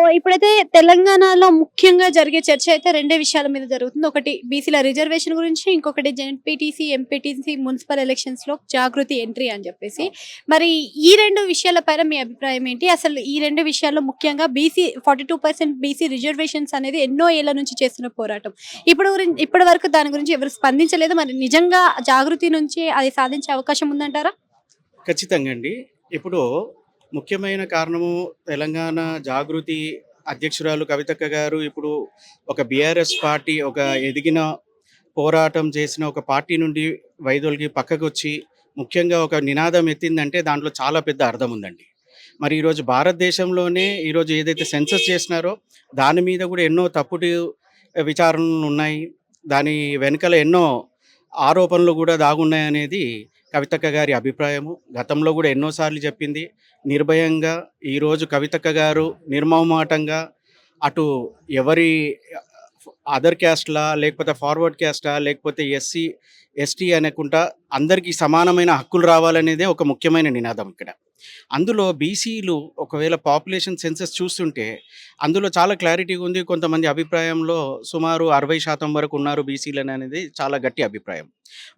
ఇప్పుడైతే తెలంగాణలో ముఖ్యంగా జరిగే చర్చ అయితే రెండే విషయాల మీద జరుగుతుంది. ఒకటి బీసీల రిజర్వేషన్ గురించి, ఇంకొకటి జెడ్పీటీసీ, ఎంపీటీసీ మున్సిపల్ ఎలక్షన్స్‌లో జాగృతి ఎంట్రీ అని చెప్పేసి. మరి ఈ 2 విషయాల పైన మీ అభిప్రాయం ఏంటి? అసలు ఈ 2 విషయాల్లో ముఖ్యంగా 42% బీసీ రిజర్వేషన్స్ అనేది ఎన్నో ఏళ్ల నుంచి చేస్తున్న పోరాటం. ఇప్పటి వరకు దాని గురించి ఎవరు స్పందించలేదు. మరి నిజంగా జాగృతి నుంచి అది సాధించే అవకాశం ఉందంటారా? ఖచ్చితంగా అండి. ఇప్పుడు ముఖ్యమైన కారణము తెలంగాణ జాగృతి అధ్యక్షురాలు కవితక్క గారు ఇప్పుడు ఒక బీఆర్ఎస్ పార్టీ ఒక ఎదిగిన పోరాటం చేసిన ఒక పార్టీ నుండి వైదొలిగి పక్కకొచ్చి ముఖ్యంగా ఒక నినాదం ఎత్తిందంటే దాంట్లో చాలా పెద్ద అర్థం ఉందండి. మరి ఈరోజు భారతదేశంలోనే ఈరోజు ఏదైతే సెన్సస్ చేసినారో దాని మీద కూడా ఎన్నో తప్పుడు విచారణలు ఉన్నాయి. దాని వెనకాల ఎన్నో ఆరోపణలు కూడా దాగున్నాయనేది కవితక్క గారి అభిప్రాయము. గతంలో కూడా ఎన్నోసార్లు చెప్పింది. నిర్భయంగా ఈరోజు కవితక్క గారు నిర్మమాటంగా అటు ఎవరి అదర్ క్యాస్ట్‌లా లేకపోతే ఫార్వర్డ్ క్యాస్టా లేకపోతే ఎస్సీ, ఎస్టీ అనకుండా అందరికీ సమానమైన హక్కులు రావాలనేదే ఒక ముఖ్యమైన నినాదం ఇక్కడ. అందులో బీసీలు ఒకవేళ పాపులేషన్ సెన్సస్ చూస్తుంటే అందులో చాలా క్లారిటీగా ఉంది. కొంతమంది అభిప్రాయంలో సుమారు 60% వరకు ఉన్నారు బీసీలని అనేది చాలా గట్టి అభిప్రాయం.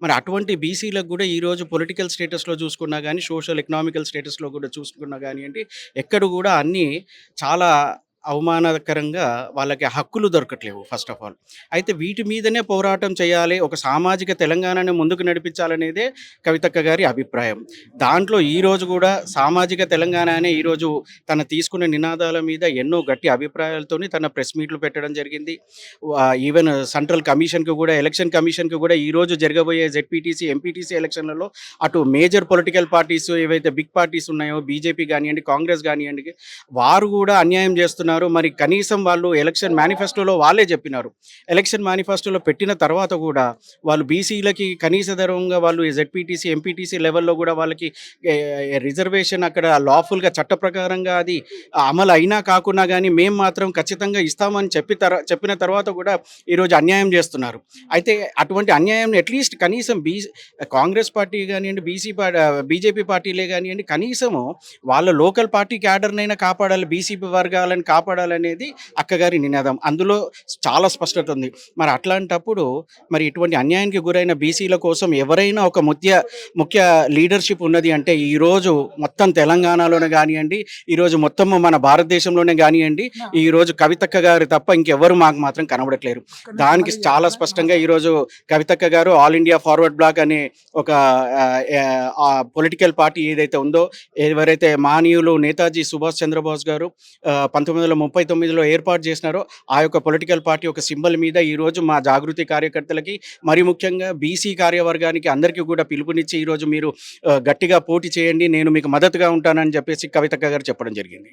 మరి అటువంటి బీసీలకు కూడా ఈరోజు పొలిటికల్ స్టేటస్‌లో చూసుకున్నా గానీ, సోషల్ ఎకనామికల్ స్టేటస్‌లో కూడా చూసుకున్నా గానియండి, ఎక్కడ కూడా అన్నీ చాలా అవమానకరంగా వాళ్ళకి హక్కులు దొరకట్లేవు ఫస్ట్ ఆఫ్ ఆల్. అయితే వీటి మీదనే పోరాటం చేయాలి, ఒక సామాజిక తెలంగాణని ముందుకు నడిపించాలనేదే కవితక్క గారి అభిప్రాయం. దాంట్లో ఈరోజు కూడా సామాజిక తెలంగాణ అనే ఈరోజు తను తీసుకున్న నినాదాల మీద ఎన్నో గట్టి అభిప్రాయాలతోని తన ప్రెస్ మీట్లు పెట్టడం జరిగింది. ఈవెన్ సెంట్రల్ కమిషన్‌కి కూడా ఎలక్షన్ కమిషన్‌కి కూడా ఈరోజు జరగబోయే జెడ్పీటీసీ, ఎంపీటీసీ ఎలక్షన్‌లలో అటు మేజర్ పొలిటికల్ పార్టీస్ ఏవైతే బిగ్ పార్టీస్ ఉన్నాయో బీజేపీ గానియండి, కాంగ్రెస్ గానియండి, వారు కూడా అన్యాయం చేస్తున్నారు. మరి కనీసం వాళ్ళు ఎలక్షన్ మేనిఫెస్టోలో వాళ్ళే చెప్పినారు. ఎలక్షన్ మేనిఫెస్టోలో పెట్టిన తర్వాత కూడా వాళ్ళు బీసీలకి కనీస ధరంగా వాళ్ళు జెడ్పీటీసీ, ఎంపీటీసీ లెవెల్‌లో కూడా వాళ్ళకి రిజర్వేషన్ అక్కడ లాఫుల్‌గా చట్ట ప్రకారంగా అది అమలు అయినా కాకున్నా గానీ మేము మాత్రం ఖచ్చితంగా ఇస్తామని చెప్పిన తర్వాత కూడా ఈరోజు అన్యాయం చేస్తున్నారు. అయితే అటువంటి అన్యాయం అట్లీస్ట్ కనీసం కాంగ్రెస్ పార్టీ గానియండి, బీజేపీ పార్టీలే గానియండి, కనీసము వాళ్ళ లోకల్ పార్టీ క్యాడర్‌నైనా కాపాడాలి, బీసీ వర్గాలను కాపాడాలనేది అక్కగారి నినాదం. అందులో చాలా స్పష్టత ఉంది. మరి అట్లాంటప్పుడు మరి ఇటువంటి అన్యాయానికి గురైన బీసీల కోసం ఎవరైనా ఒక ముఖ్య లీడర్‌షిప్ ఉన్నది అంటే ఈరోజు మొత్తం తెలంగాణలోనే గానియండి, ఈరోజు మొత్తము మన భారతదేశంలోనే గానియండి, ఈరోజు కవితక్క గారు తప్ప ఇంకెవ్వరు మాకు మాత్రం కనబడట్లేరు. దానికి చాలా స్పష్టంగా ఈరోజు కవితక్క గారు ఆల్ ఇండియా ఫార్వర్డ్ బ్లాక్ అనే ఒక పొలిటికల్ పార్టీ ఏదైతే ఉందో, ఎవరైతే మహనీయులు నేతాజీ సుభాష్ చంద్రబోస్ గారు 1939లో ఏర్పాటు చేసినారో ఆ యొక్క పొలిటికల్ పార్టీ ఒక సింబల్ మీద ఈరోజు మా జాగృతి కార్యకర్తలకి, మరి ముఖ్యంగా బీసీ కార్యవర్గానికి అందరికీ కూడా పిలుపునిచ్చి ఈరోజు మీరు గట్టిగా పోటీ చేయండి, నేను మీకు మద్దతుగా ఉంటానని చెప్పేసి కవితక్క గారు చెప్పడం జరిగింది.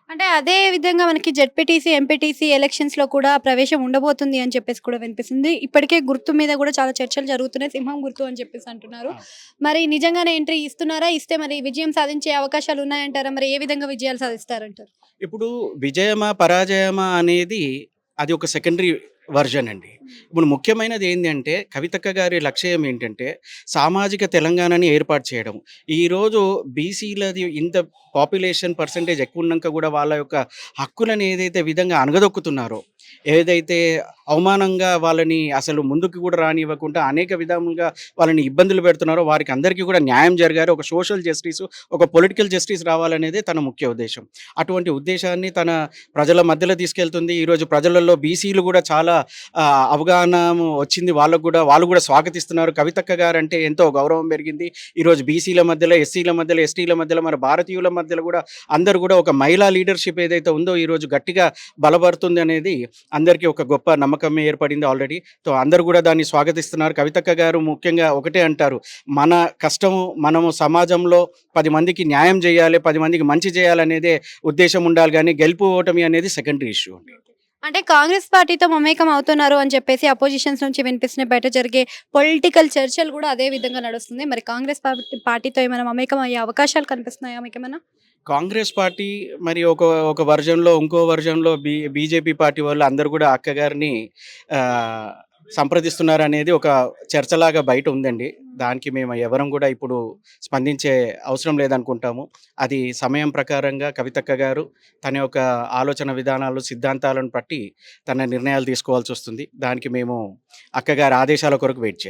అంటే అదే విధంగా మనకి జెడ్పీటీసీ, ఎంపీటీసీ ఎలక్షన్స్‌లో కూడా ప్రవేశం ఉండబోతుంది అని చెప్పేసి కూడా వినిపిస్తుంది. ఇప్పటికే గుర్తు మీద కూడా చాలా చర్చలు జరుగుతున్నాయి. సింహం గుర్తు అని చెప్పేసి అంటున్నారు. మరి నిజంగానే ఎంట్రీ ఇస్తున్నారా? ఇస్తే మరి విజయం సాధించే అవకాశాలు ఉన్నాయంటారా? మరి ఏ విధంగా విజయాలు సాధిస్తారంటారు? ఇప్పుడు విజయమా, పరాజయమా అనేది అది ఒక సెకండరీ వర్షన్ అండి. ఇప్పుడు ముఖ్యమైనది ఏంది అంటే కవితక్క గారి లక్ష్యం ఏంటంటే సామాజిక తెలంగాణని ఏర్పాటు చేయడం. ఈరోజు బీసీలది ఇంత పాపులేషన్ పర్సెంటేజ్ ఎక్కువ ఉన్నాక కూడా వాళ్ళ యొక్క హక్కులను ఏదైతే విధంగా అణగదొక్కుతున్నారో, ఏదైతే అవమానంగా వాళ్ళని అసలు ముందుకు కూడా రానివ్వకుండా అనేక విధములుగా వాళ్ళని ఇబ్బందులు పెడుతున్నారో వారికి అందరికీ కూడా న్యాయం జరగాలి, ఒక సోషల్ జస్టిస్, ఒక పొలిటికల్ జస్టిస్ రావాలనేదే తన ముఖ్య ఉద్దేశం. అటువంటి ఉద్దేశాన్ని తన ప్రజల మధ్యలో తీసుకెళ్తుంది. ఈరోజు ప్రజలలో బీసీలు కూడా చాలా అవగాహన వచ్చింది. వాళ్ళు కూడా స్వాగతిస్తున్నారు. కవితక్క గారు అంటే ఎంతో గౌరవం పెరిగింది. ఈరోజు బీసీల మధ్యలో, ఎస్సీల మధ్యలో, ఎస్టీల మధ్యలో, మన భారతీయుల మధ్యలో కూడా అందరూ కూడా ఒక మహిళా లీడర్‌షిప్ ఏదైతే ఉందో ఈరోజు గట్టిగా బలపడుతుంది అనేది అందరికీ ఒక గొప్ప నమ్మకమే ఏర్పడింది ఆల్రెడీ. సో అందరూ కూడా దాన్ని స్వాగతిస్తున్నారు. కవితక్క గారు ముఖ్యంగా ఒకటే అంటారు, మన కష్టము మనము సమాజంలో 10 మందికి న్యాయం చేయాలి, 10 మందికి మంచి చేయాలనేదే ఉద్దేశం ఉండాలి గానీ గెలుపు, ఓటమి అనేది సెకండరీ ఇష్యూ అండి. అంటే కాంగ్రెస్ పార్టీతో మమేకం అవుతున్నారు అని చెప్పేసి అపోజిషన్స్ నుంచి వినిపిస్తున్నాయి. బయట జరిగే పొలిటికల్ చర్చలు కూడా అదే విధంగా నడుస్తుంది. మరి కాంగ్రెస్ పార్టీతో ఏమైనా మమేకం అయ్యే అవకాశాలు కనిపిస్తున్నాయా మీకేమైనా? కాంగ్రెస్ పార్టీ మరి ఒక వర్జన్‌లో ఇంకో వర్జన్‌లో బీజేపీ పార్టీ వాళ్ళు అందరూ కూడా అక్కగారిని ఆహ్, సంప్రదిస్తున్నారు అనేది ఒక చర్చలాగా బయట ఉందండి. దానికి మేము ఎవరం కూడా ఇప్పుడు స్పందించే అవసరం లేదనుకుంటాము. అది సమయం ప్రకారంగా కవితక్క గారు తన యొక్క ఆలోచన విధానాలు, సిద్ధాంతాలను బట్టి తన నిర్ణయాలు తీసుకోవాల్సొస్తుంది. దానికి మేము అక్కగారి ఆదేశాల కొరకు వెయిట్ చేయాలి.